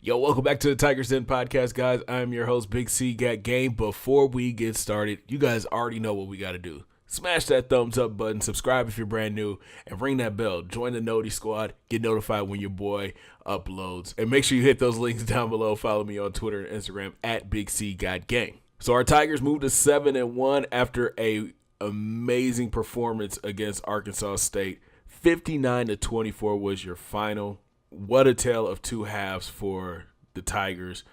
Yo, welcome back to the Tigers Den podcast, guys. I'm your host, Big C Got Game. Before we get started, you guys already know what we got to do. Smash that thumbs up button, subscribe if you're brand new, and ring that bell. Join the Noti Squad. Get notified when your boy uploads. And make sure you hit those links down below. Follow me on Twitter and Instagram at Big C Got Game. So our Tigers moved to 7-1 after a amazing performance against Arkansas State. 59-24 was your final. What a tale of two halves for the Tigers.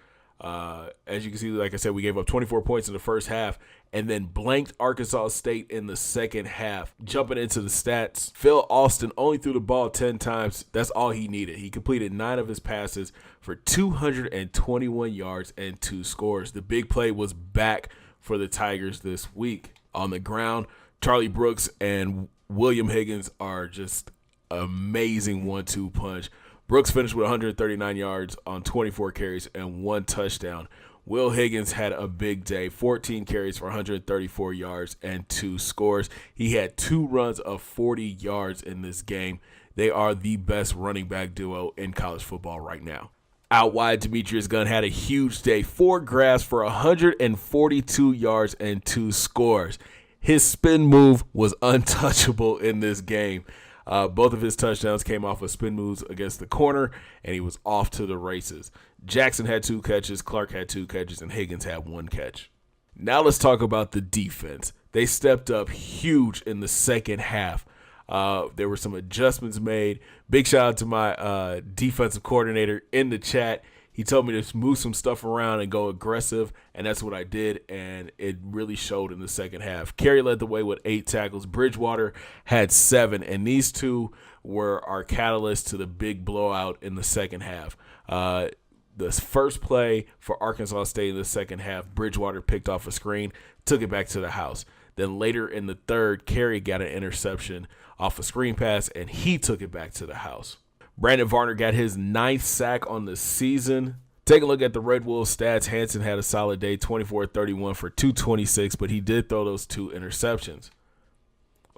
As you can see, like I said, we gave up 24 points in the first half and then blanked Arkansas State in the second half. Jumping into the stats, Phil Austin only threw the ball 10 times. That's all he needed. He completed 9 of his passes for 221 yards and 2 scores. The big play was back for the Tigers this week. On the ground, Charlie Brooks and William Higgins are just amazing 1-2 punch. Brooks finished with 139 yards on 24 carries and 1 touchdown. Will Higgins had a big day, 14 carries for 134 yards and 2 scores. He had 2 runs of 40 yards in this game. They are the best running back duo in college football right now. Out wide, Demetrius Gunn had a huge day, 4 grabs for 142 yards and 2 scores. His spin move was untouchable in this game. Both of his touchdowns came off of spin moves against the corner, and he was off to the races. Jackson had 2 catches, Clark had 2 catches, and Higgins had 1 catch. Now let's talk about the defense. They stepped up huge in the second half. There were some adjustments made. Big shout out to my defensive coordinator in the chat. He told me to move some stuff around and go aggressive, and that's what I did, and it really showed in the second half. Carey led the way with 8 tackles. Bridgewater had 7, and these two were our catalyst to the big blowout in the second half. The first play for Arkansas State in the second half, Bridgewater picked off a screen, took it back to the house. Then later in the third, Carey got an interception off a screen pass, and he took it back to the house. Brandon Varner got his 9th sack on the season. Take a look at the Red Wolves stats. Hansen had a solid day, 24-31 for 226, but he did throw those 2 interceptions.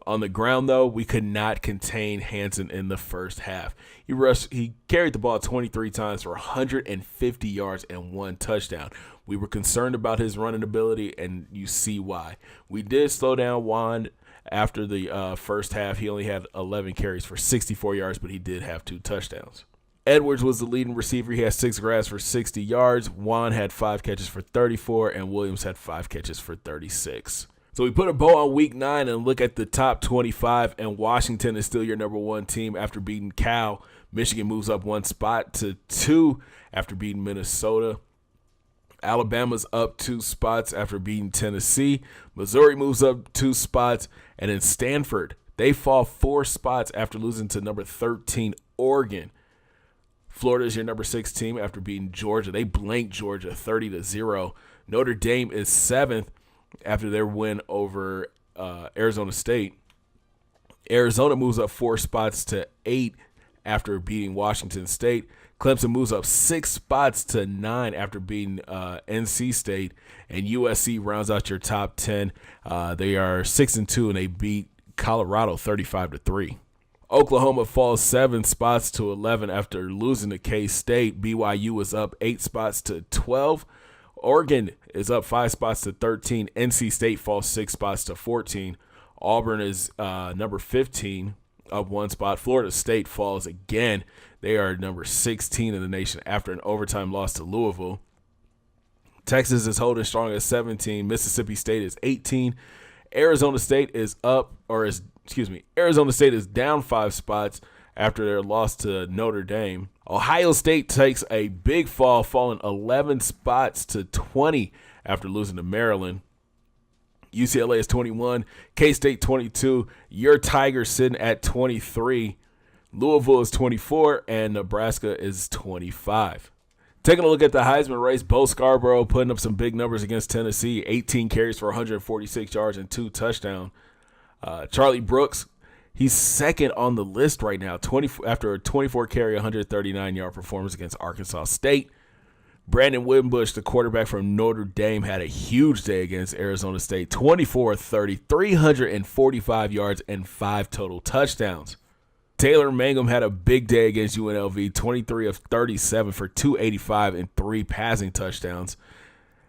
On the ground, though, we could not contain Hansen in the first half. He carried the ball 23 times for 150 yards and 1 touchdown. We were concerned about his running ability, and you see why. We did slow down Juan. After the first half, he only had 11 carries for 64 yards, but he did have 2 touchdowns. Edwards was the leading receiver. He had 6 grabs for 60 yards. Juan had 5 catches for 34, and Williams had 5 catches for 36. So we put a bow on Week 9 and look at the top 25, and Washington is still your number 1 team after beating Cal. Michigan moves up 1 spot to 2 after beating Minnesota. Alabama's up 2 spots after beating Tennessee. Missouri moves up 2 spots. And then Stanford, they fall 4 spots after losing to number 13 Oregon. Florida is your number 6 team after beating Georgia. They blanked Georgia 30-0. Notre Dame is 7th after their win over Arizona State. Arizona moves up 4 spots to 8 after beating Washington State. Clemson moves up 6 spots to 9 after beating NC State, and USC rounds out your top 10. They are 6-2, and they beat Colorado 35-3. Oklahoma falls 7 spots to 11 after losing to K-State. BYU is up 8 spots to 12. Oregon is up 5 spots to 13. NC State falls 6 spots to 14. Auburn is number 15. Up 1 spot. Florida State falls again. They are number 16 in the nation after an overtime loss to Louisville. Texas is holding strong at 17. Mississippi State is 18. Arizona State is Arizona State is down 5 spots after their loss to Notre Dame. Ohio State takes a big fall, falling 11 spots to 20 after losing to Maryland. UCLA is 21, K-State 22, your Tigers sitting at 23, Louisville is 24, and Nebraska is 25. Taking a look at the Heisman race, Bo Scarborough putting up some big numbers against Tennessee, 18 carries for 146 yards and 2 touchdowns. Charlie Brooks, he's 2nd on the list right now, after a 24-carry, 139-yard performance against Arkansas State. Brandon Wimbush, the quarterback from Notre Dame, had a huge day against Arizona State, 24-30, 345 yards and 5 total touchdowns. Taylor Mangum had a big day against UNLV, 23 of 37 for 285 and 3 passing touchdowns.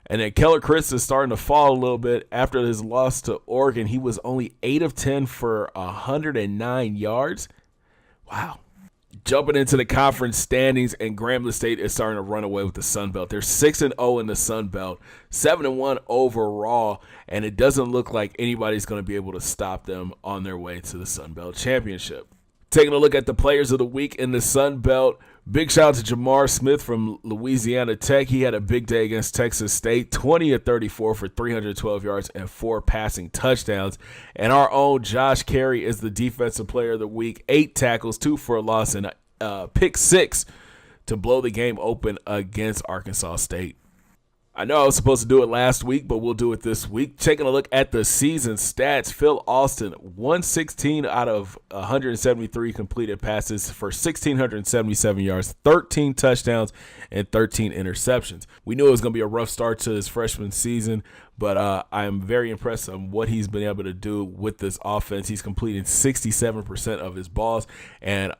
And then Keller Chris is starting to fall a little bit after his loss to Oregon. He was only 8 of 10 for 109 yards. Wow. Jumping into the conference standings, and Grambling State is starting to run away with the Sun Belt. They're 6-0 in the Sun Belt, 7-1 overall, and it doesn't look like anybody's going to be able to stop them on their way to the Sun Belt Championship. Taking a look at the players of the week in the Sun Belt, big shout out to Jamar Smith from Louisiana Tech. He had a big day against Texas State, 20 of 34 for 312 yards and 4 passing touchdowns. And our own Josh Carey is the defensive player of the week, 8 tackles, 2 for a loss, and a pick 6 to blow the game open against Arkansas State. I know I was supposed to do it last week, but we'll do it this week. Taking a look at the season stats, Phil Austin, 116 out of 173 completed passes for 1,677 yards, 13 touchdowns, and 13 interceptions. We knew it was going to be a rough start to his freshman season, but I am very impressed on what he's been able to do with this offense. He's completing 67% of his balls, and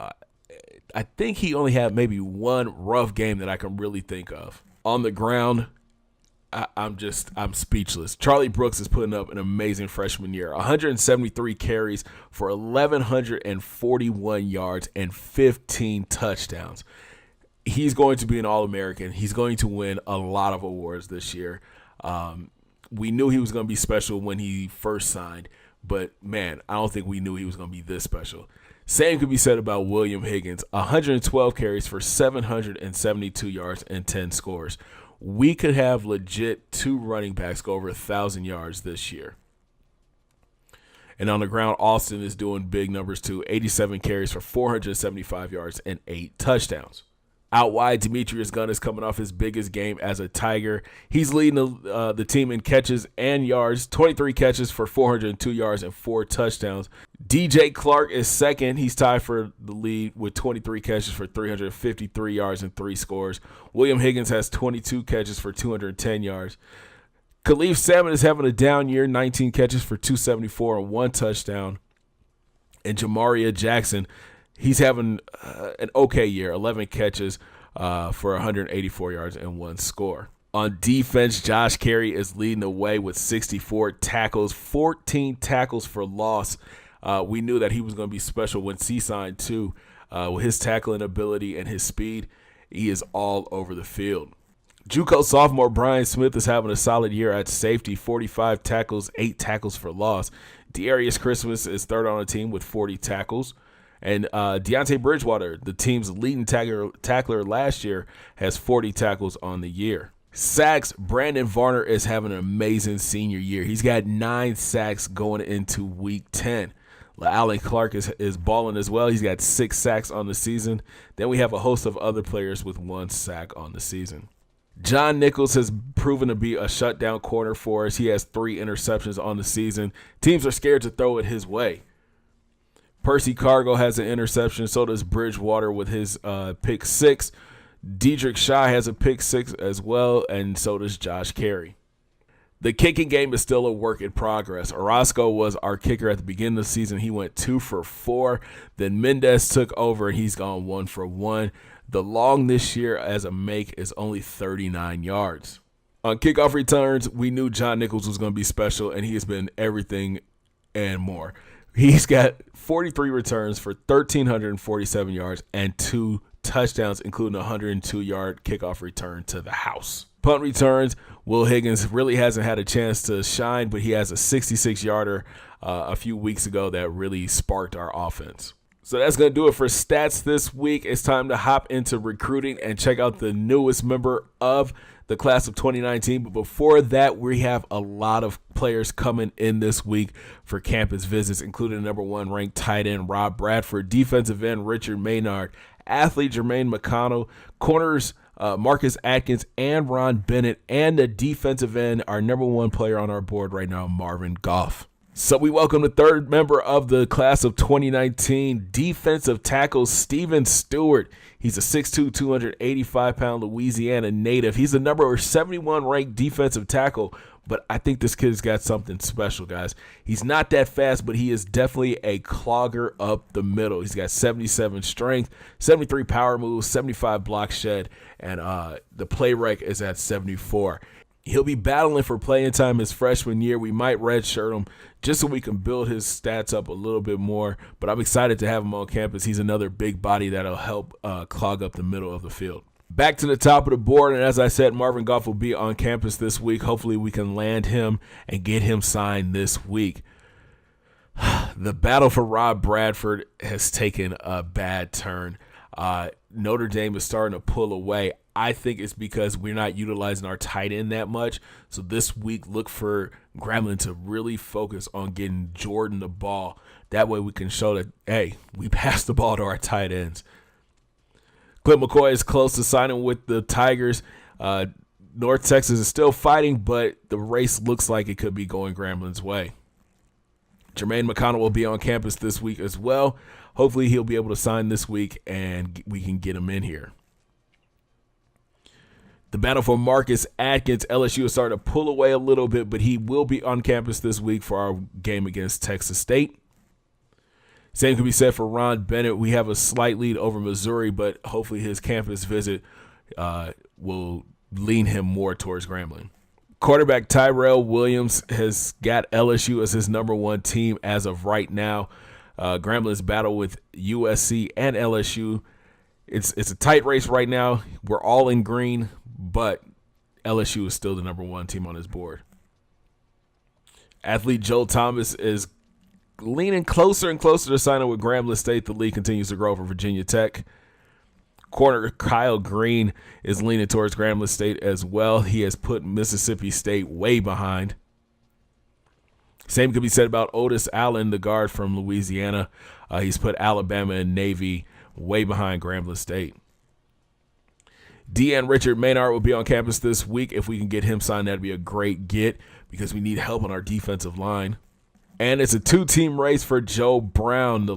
I think he only had maybe one rough game that I can really think of. On the ground, I'm speechless. Charlie Brooks is putting up an amazing freshman year. 173 carries for 1,141 yards and 15 touchdowns. He's going to be an All-American. He's going to win a lot of awards this year. We knew he was going to be special when he first signed, but, man, I don't think we knew he was going to be this special. Same could be said about William Higgins. 112 carries for 772 yards and 10 scores. We could have legit 2 running backs go over 1,000 yards this year. And on the ground, Austin is doing big numbers too. 87 carries for 475 yards and 8 touchdowns. Out wide, Demetrius Gunn is coming off his biggest game as a Tiger. He's leading the team in catches and yards, 23 catches for 402 yards and 4 touchdowns. DJ Clark is second. He's tied for the lead with 23 catches for 353 yards and 3 scores. William Higgins has 22 catches for 210 yards. Khalif Salmon is having a down year, 19 catches for 274 and 1 touchdown. And Jamaria Jackson, he's having an okay year, 11 catches for 184 yards and 1 score. On defense, Josh Carey is leading the way with 64 tackles, 14 tackles for loss. We knew that he was going to be special when he signed too. With his tackling ability and his speed, he is all over the field. JUCO sophomore Brian Smith is having a solid year at safety, 45 tackles, 8 tackles for loss. Dearius Christmas is third on the team with 40 tackles. And Deontay Bridgewater, the team's leading tackler last year, has 40 tackles on the year. Sacks, Brandon Varner is having an amazing senior year. He's got 9 sacks going into week 10. Allen Clark is balling as well. He's got 6 sacks on the season. Then we have a host of other players with 1 sack on the season. John Nichols has proven to be a shutdown corner for us. He has 3 interceptions on the season. Teams are scared to throw it his way. Percy Cargo has an interception. So does Bridgewater with his pick 6. Dedrick Shy has a pick 6 as well, and so does Josh Carey. The kicking game is still a work in progress. Orozco was our kicker at the beginning of the season. He went 2 for 4. Then Mendez took over, and he's gone 1 for 1. The long this year as a make is only 39 yards. On kickoff returns, we knew John Nichols was going to be special, and he has been everything and more. He's got 43 returns for 1,347 yards and 2 touchdowns, including a 102-yard kickoff return to the house. Punt returns, Will Higgins really hasn't had a chance to shine, but he has a 66-yarder a few weeks ago that really sparked our offense. So that's going to do it for stats this week. It's time to hop into recruiting and check out the newest member of the class of 2019. But before that, we have a lot of players coming in this week for campus visits, including the number 1 ranked tight end Rob Bradford, defensive end Richard Maynard, athlete Jermaine McConnell, corners Marcus Atkins and Ron Bennett, and the defensive end, our number 1 player on our board right now, Marvin Goff. So we welcome the third member of the class of 2019, defensive tackle Steven Stewart. He's a 6'2", 285-pound Louisiana native. He's the number 71 ranked defensive tackle, but I think this kid's got something special, guys. He's not that fast, but he is definitely a clogger up the middle. He's got 77 strength, 73 power moves, 75 block shed, and the play rec is at 74. He'll be battling for playing time his freshman year. We might redshirt him just so we can build his stats up a little bit more, but I'm excited to have him on campus. He's another big body that'll help clog up the middle of the field. Back to the top of the board, and as I said, Marvin Goff will be on campus this week. Hopefully we can land him and get him signed this week. The battle for Rob Bradford has taken a bad turn. Notre Dame is starting to pull away. I think it's because we're not utilizing our tight end that much. So this week, look for Grambling to really focus on getting Jordan the ball. That way we can show that, hey, we passed the ball to our tight ends. Clint McCoy is close to signing with the Tigers. North Texas is still fighting, but the race looks like it could be going Grambling's way. Jermaine McConnell will be on campus this week as well. Hopefully he'll be able to sign this week and we can get him in here. The battle for Marcus Atkins, LSU is starting to pull away a little bit, but he will be on campus this week for our game against Texas State. Same can be said for Ron Bennett. We have a slight lead over Missouri, but hopefully his campus visit will lean him more towards Grambling. Quarterback Tyrell Williams has got LSU as his number one team as of right now. Grambling's battle with USC and LSU. It's a tight race right now. We're all in green, but LSU is still the number one team on his board. Athlete Joe Thomas is leaning closer and closer to signing with Grambling State. The league continues to grow for Virginia Tech. Corner Kyle Green is leaning towards Grambling State as well. He has put Mississippi State way behind. Same could be said about Otis Allen, the guard from Louisiana. He's put Alabama and Navy way behind Grambling State. Deanne Richard Maynard will be on campus this week. If we can get him signed, that'd be a great get because we need help on our defensive line. And it's a two-team race for Joe Brown, the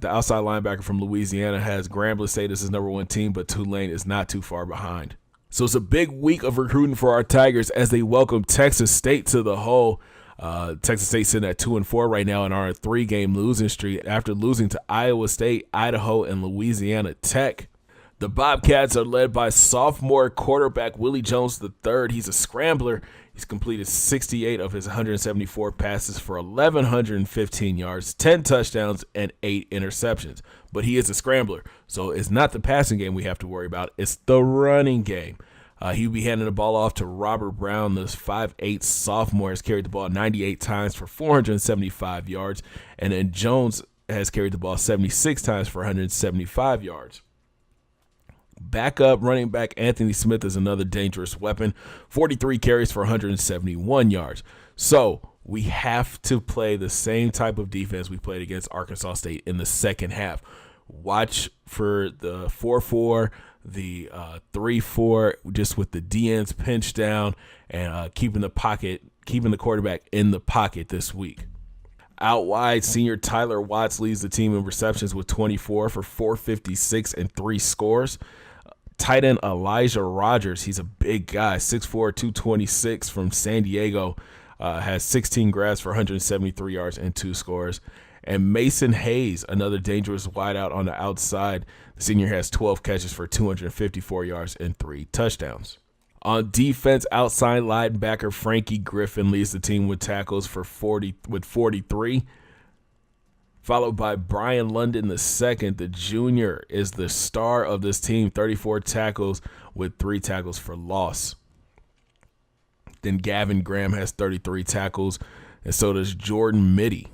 outside linebacker from Louisiana, has Grambling State as his number one team, but Tulane is not too far behind. So it's a big week of recruiting for our Tigers as they welcome Texas State to the hole. Texas State sitting at 2-4 right now and are on a 3-game losing streak after losing to Iowa State, Idaho, and Louisiana Tech. The Bobcats are led by sophomore quarterback Willie Jones III. He's a scrambler. He's completed 68 of his 174 passes for 1,115 yards, 10 touchdowns, and 8 interceptions. But he is a scrambler, so it's not the passing game we have to worry about. It's the running game. He'll be handing the ball off to Robert Brown. This 5'8" sophomore has carried the ball 98 times for 475 yards, and then Jones has carried the ball 76 times for 175 yards. Backup running back Anthony Smith is another dangerous weapon. 43 carries for 171 yards. So we have to play the same type of defense we played against Arkansas State in the second half. Watch for the 4-4, the 3-4, just with the DNs pinched down and keeping the quarterback in the pocket this week. Out wide, senior Tyler Watts leads the team in receptions with 24 for 456 and 3 scores. Tight end Elijah Rogers, he's a big guy, 6'4", 226 from San Diego, has 16 grabs for 173 yards and 2 scores. And Mason Hayes, another dangerous wideout on the outside. The senior has 12 catches for 254 yards and 3 touchdowns. On defense, outside linebacker Frankie Griffin leads the team with tackles with 43. Followed by Brian London II. The junior is the star of this team, 34 tackles with 3 tackles for loss. Then Gavin Graham has 33 tackles, and so does Jordan Mitty.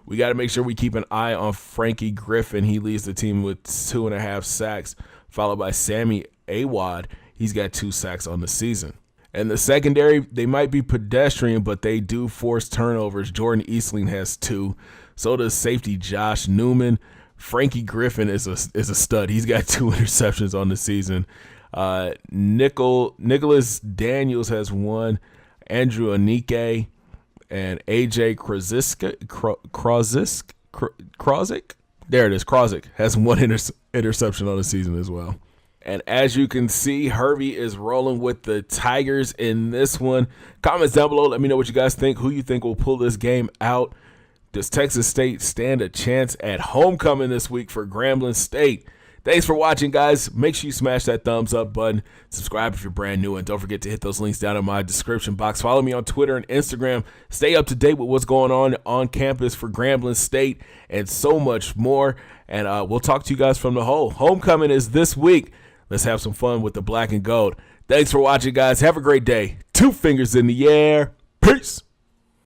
We got to make sure we keep an eye on Frankie Griffin. He leads the team with 2.5 sacks, followed by Sammy Awad. He's got 2 sacks on the season. And the secondary, they might be pedestrian, but they do force turnovers. Jordan Eastling has 2. So does safety Josh Newman. Frankie Griffin is a stud. He's got 2 interceptions on the season. Nicholas Daniels has 1. Andrew Anike and AJ Krozik. There it is. Krozik has one interception on the season as well. And as you can see, Hervey is rolling with the Tigers in this one. Comments down below. Let me know what you guys think. Who you think will pull this game out? Does Texas State stand a chance at homecoming this week for Grambling State? Thanks for watching, guys. Make sure you smash that thumbs up button. Subscribe if you're brand new. And don't forget to hit those links down in my description box. Follow me on Twitter and Instagram. Stay up to date with what's going on campus for Grambling State and so much more. And we'll talk to you guys from the hole. Homecoming is this week. Let's have some fun with the black and gold. Thanks for watching, guys. Have a great day. 2 fingers in the air. Peace.